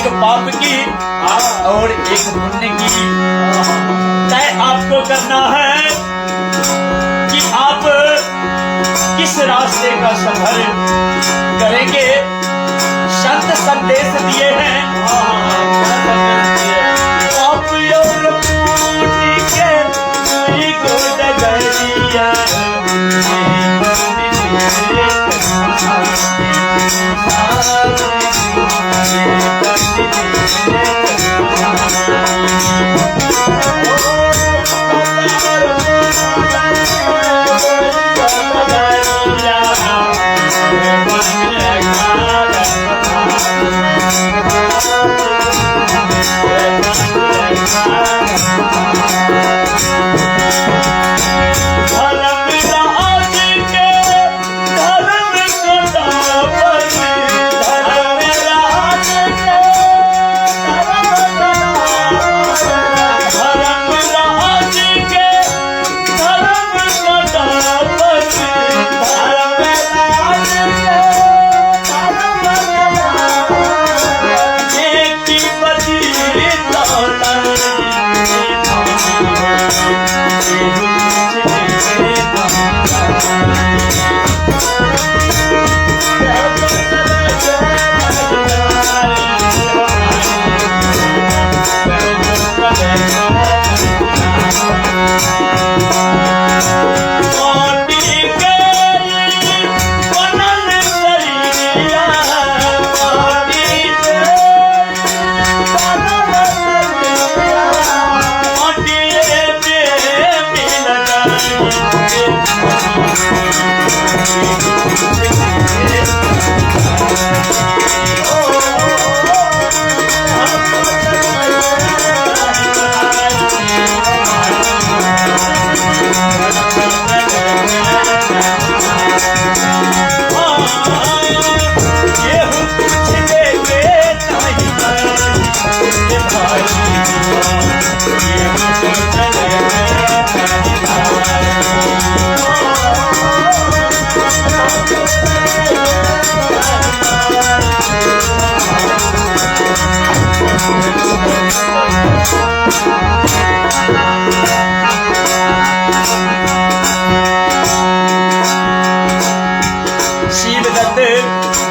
एक पाप की और एक पुण्य की तय आपको करना है कि आप किस रास्ते का सफर करेंगे। संत संदेश दिए हैं आप और पूटी के सुई को डगरिया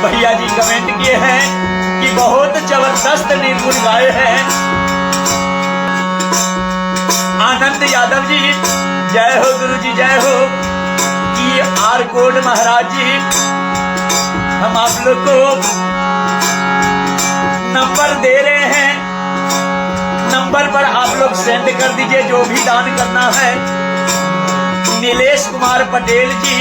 भैया जी कमेंट किए हैं कि बहुत जबरदस्त निर्गुण गाए हैं। आनंद यादव जी जय हो, गुरु जी जय हो। कि आर कोड महाराज जी हम आप लोग को नंबर दे रहे हैं, नंबर पर आप लोग सेंड कर दीजिए जो भी दान करना है। नीलेश कुमार पटेल जी,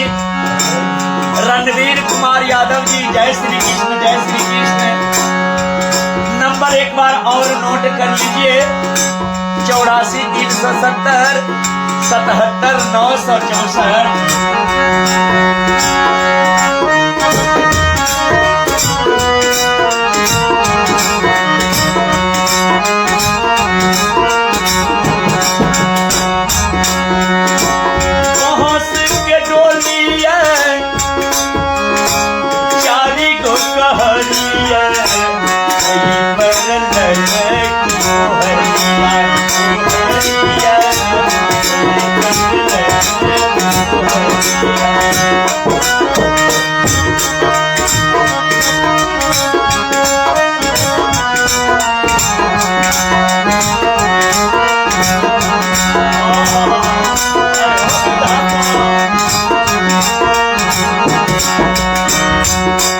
रणवीर कुमार यादव जी जय श्री कृष्ण जय श्री कृष्ण। नंबर एक बार और नोट कर लीजिए 84 370 77 964।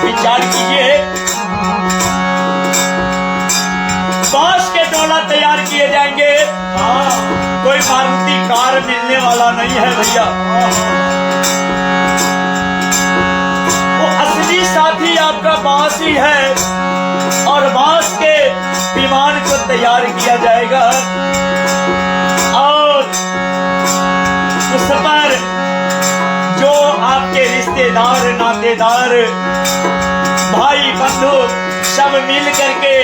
विचार कीजिए, बांस के डोला तैयार किए जाएंगे। कोई मारुति कार मिलने वाला नहीं है भैया। वो असली साथी आपका बांस ही है और बांस के विमान को तैयार किया जाएगा और उस पर जो आपके रिश्तेदार नातेदार भाई बंधु सब मिल करके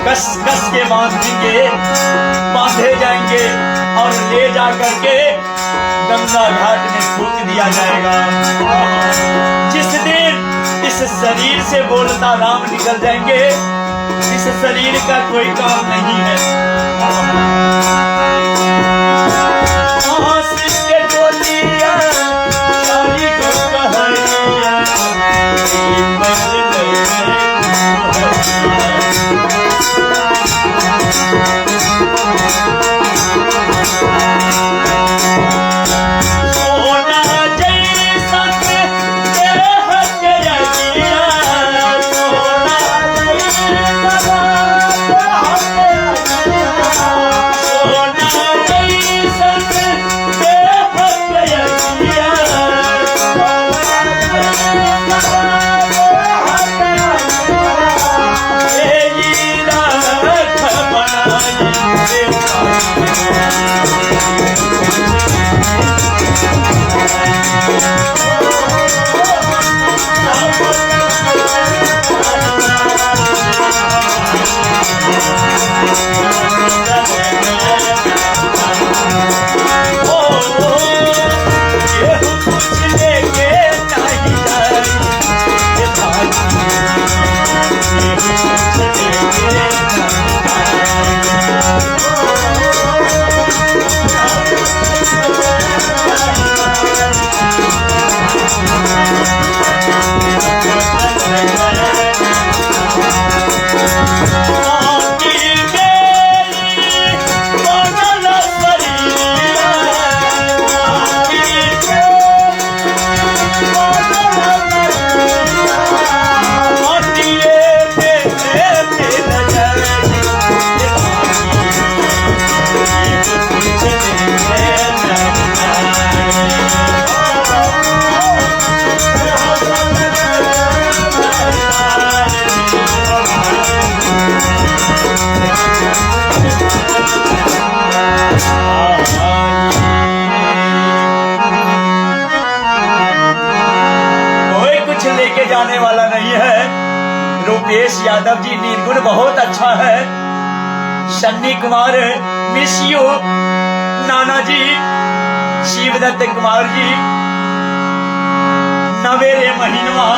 कस कस के बांधे जाएंगे और ले जा करके गंगा घाट में फूंक दिया जाएगा। जिस दिन इस शरीर से बोलता राम निकल जाएंगे इस शरीर का कोई काम नहीं है। जाने वाला नहीं है। रूपेश यादव जी निर्गुण बहुत अच्छा है। सन्नी कुमार मिस यू, नाना जी, शिवदत्त कुमार जी, नवेरे महीनवा